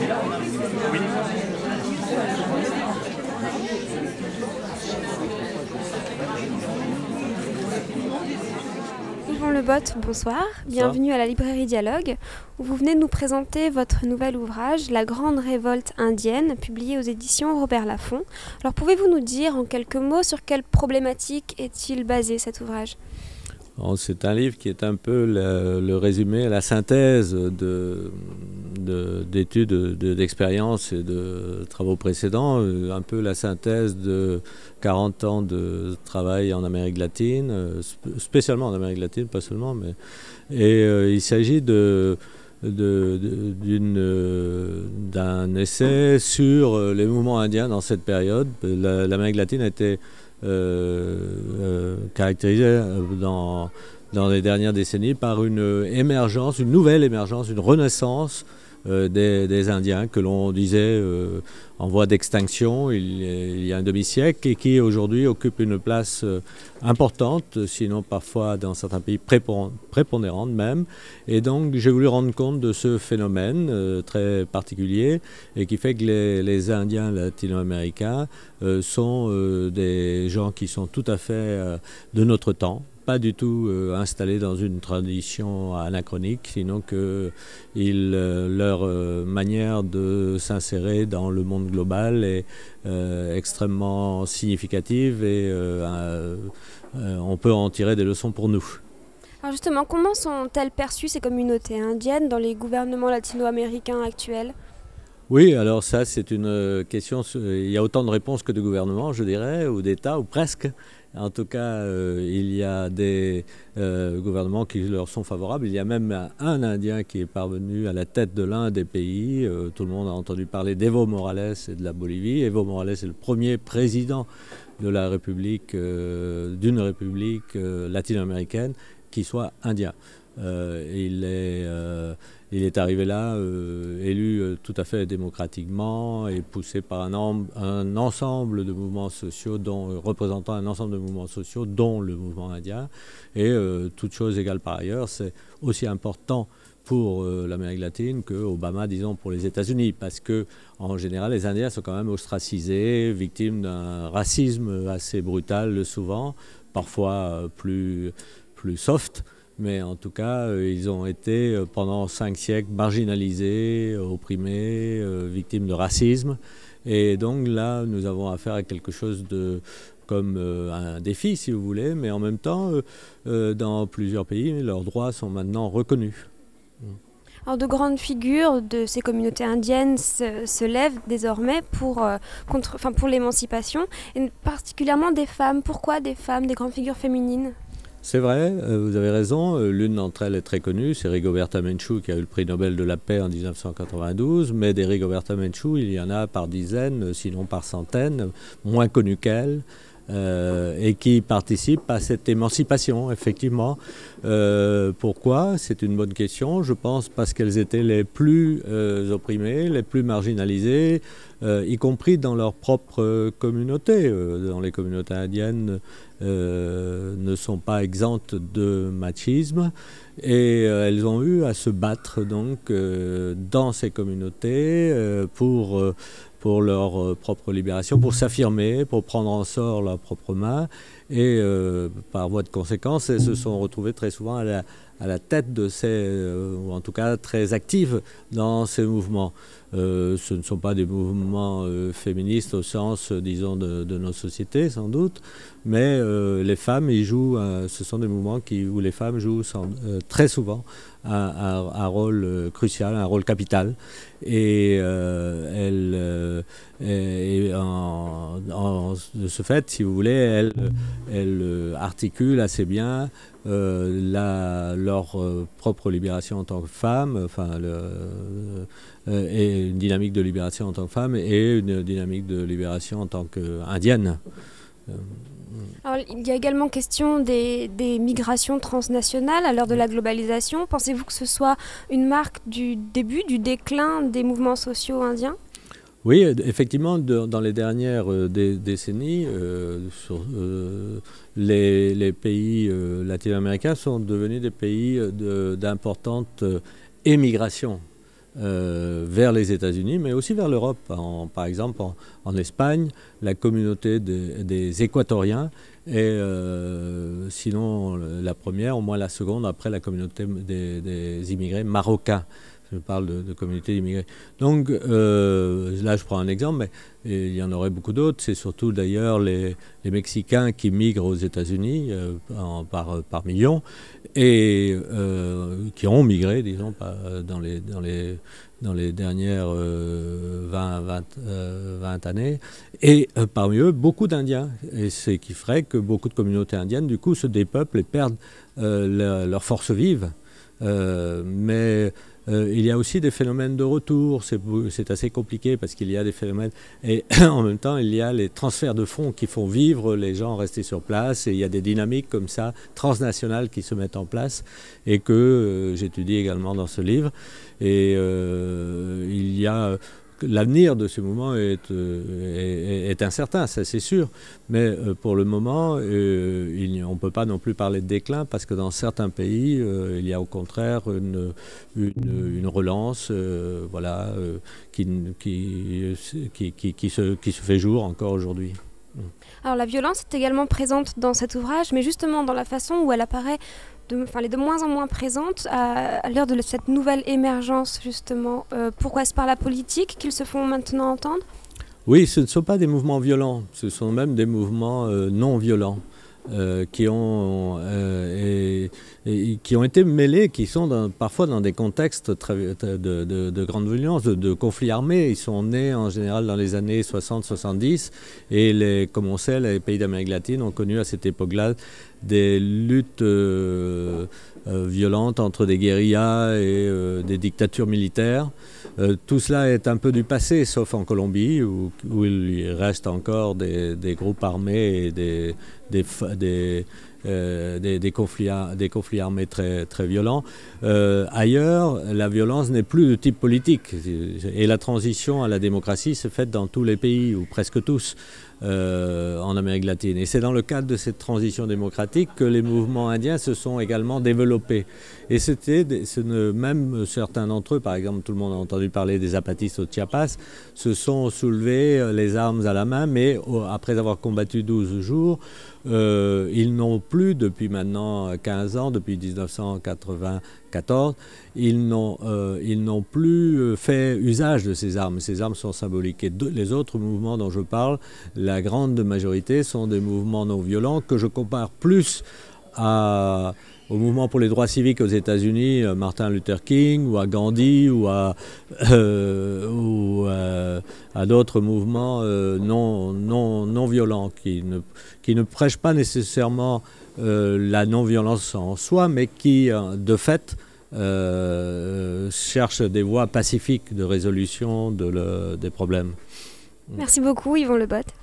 Yvon Lebotte, bonsoir. Bienvenue à la librairie Dialogue, où vous venez de nous présenter votre nouvel ouvrage, La Grande Révolte indienne, publié aux éditions Robert Laffont. Alors pouvez-vous nous dire en quelques mots sur quelle problématique est-il basé cet ouvrage ? C'est un livre qui est un peu le résumé, la synthèse d'études, d'expériences et de travaux précédents, un peu la synthèse de 40 ans de travail en Amérique latine, spécialement en Amérique latine, pas seulement, mais il s'agit d'un essai sur les mouvements indiens dans cette période. L'Amérique latine a été caractérisée dans les dernières décennies par une émergence, une nouvelle émergence, une renaissance des Indiens que l'on disait en voie d'extinction il y a un demi-siècle et qui aujourd'hui occupe une place importante, sinon parfois dans certains pays prépondérante même. Et donc j'ai voulu rendre compte de ce phénomène très particulier et qui fait que les Indiens latino-américains sont des gens qui sont tout à fait de notre temps, pas du tout installés dans une tradition anachronique, sinon que leur manière de s'insérer dans le monde global est extrêmement significative et on peut en tirer des leçons pour nous. Alors justement, comment sont-elles perçues ces communautés indiennes dans les gouvernements latino-américains actuels ? Oui, alors ça c'est une question, il y a autant de réponses que de gouvernements, je dirais, ou d'États, ou presque. En tout cas, il y a des gouvernements qui leur sont favorables. Il y a même un Indien qui est parvenu à la tête de l'un des pays. Tout le monde a entendu parler d'Evo Morales et de la Bolivie. Evo Morales est le premier président de la République, d'une république latino-américaine qui soit indien. Il est arrivé là, élu tout à fait démocratiquement et poussé par un ensemble de mouvements sociaux, représentant un ensemble de mouvements sociaux, dont le mouvement indien. Et toute chose égale par ailleurs, c'est aussi important pour l'Amérique latine que Obama, disons, pour les États-Unis, parce que en général, les Indiens sont quand même ostracisés, victimes d'un racisme assez brutal souvent, parfois plus soft. Mais en tout cas, ils ont été pendant 5 siècles marginalisés, opprimés, victimes de racisme. Et donc là, nous avons affaire à quelque chose comme un défi, si vous voulez, mais en même temps, dans plusieurs pays, leurs droits sont maintenant reconnus. Alors de grandes figures de ces communautés indiennes se lèvent désormais pour l'émancipation, et particulièrement des femmes. Pourquoi des femmes, des grandes figures féminines ? C'est vrai, vous avez raison. L'une d'entre elles est très connue, c'est Rigoberta Menchú qui a eu le prix Nobel de la paix en 1992. Mais des Rigoberta Menchú, il y en a par dizaines, sinon par centaines, moins connues qu'elle. Et qui participent à cette émancipation, effectivement. Pourquoi ? C'est une bonne question. Je pense parce qu'elles étaient les plus opprimées, les plus marginalisées, y compris dans leur propre communauté. Dans les communautés indiennes ne sont pas exemptes de machisme. Et elles ont eu à se battre donc dans ces communautés pour leur propre libération, pour s'affirmer, pour prendre en sort leurs propres mains. Et par voie de conséquence, elles se sont retrouvées très souvent à la tête de ou en tout cas très actives dans ces mouvements. Ce ne sont pas des mouvements féministes au sens, disons, de nos sociétés, sans doute, mais les femmes y jouent, ce sont des mouvements où les femmes jouent très souvent un rôle crucial, un rôle capital. Et de ce fait, si vous voulez, elles articulent assez bien leur propre libération en tant que femme, et une dynamique de libération en tant que femme et une dynamique de libération en tant qu'indienne. Alors, il y a également question des migrations transnationales à l'heure de la globalisation. Pensez-vous que ce soit une marque du début, du déclin des mouvements sociaux indiens ? Oui, effectivement, dans les dernières décennies, les pays latino-américains sont devenus des pays d'importante émigration vers les États-Unis, mais aussi vers l'Europe. Par exemple, en Espagne, la communauté des Équatoriens est, sinon la première, au moins la seconde, après la communauté des immigrés marocains. Je parle de communauté d'immigrés. Donc là, je prends un exemple, mais il y en aurait beaucoup d'autres. C'est surtout d'ailleurs les Mexicains qui migrent aux États-Unis par millions et qui ont migré, disons, dans les dernières 20 années. Et parmi eux, beaucoup d'Indiens. Et c'est qui ferait que beaucoup de communautés indiennes, du coup, se dépeuplent et perdent leur force vive. Mais il y a aussi des phénomènes de retour, c'est assez compliqué parce qu'il y a des phénomènes et en même temps il y a les transferts de fonds qui font vivre les gens restés sur place et il y a des dynamiques comme ça transnationales qui se mettent en place et que j'étudie également dans ce livre et il y a l'avenir de ce mouvement est incertain, ça c'est sûr, mais pour le moment, on ne peut pas non plus parler de déclin parce que dans certains pays, il y a au contraire une relance voilà, qui se fait jour encore aujourd'hui. Alors la violence est également présente dans cet ouvrage, mais justement dans la façon où elle apparaît elle est de moins en moins présente à l'heure de cette nouvelle émergence justement. Pourquoi est-ce par la politique qu'ils se font maintenant entendre ? Oui, ce ne sont pas des mouvements violents, ce sont même des mouvements non violents qui ont été mêlés, qui sont parfois dans des contextes de grande violence, de conflits armés. Ils sont nés en général dans les années 60-70 et comme on sait, les pays d'Amérique latine ont connu à cette époque-là des luttes violentes entre des guérillas et des dictatures militaires. Tout cela est un peu du passé, sauf en Colombie, où il reste encore des groupes armés et des conflits armés très, très violents. Ailleurs, la violence n'est plus de type politique. Et la transition à la démocratie se fait dans tous les pays, ou presque tous, en Amérique latine. Et c'est dans le cadre de cette transition démocratique que les mouvements indiens se sont également développés. Et même certains d'entre eux, par exemple, tout le monde a entendu parler des zapatistes au Chiapas, se sont soulevés les armes à la main, mais après avoir combattu 12 jours, ils n'ont plus, depuis maintenant 15 ans, depuis 1994, ils n'ont plus fait usage de ces armes. Ces armes sont symboliques. Et les autres mouvements dont je parle, la grande majorité sont des mouvements non violents que je compare plus au mouvement pour les droits civiques aux États-Unis, Martin Luther King, ou à Gandhi, ou à d'autres mouvements non violents qui ne prêchent pas nécessairement la non-violence en soi, mais qui, de fait, cherchent des voies pacifiques de résolution des problèmes. Merci beaucoup, Yvon Lebotte.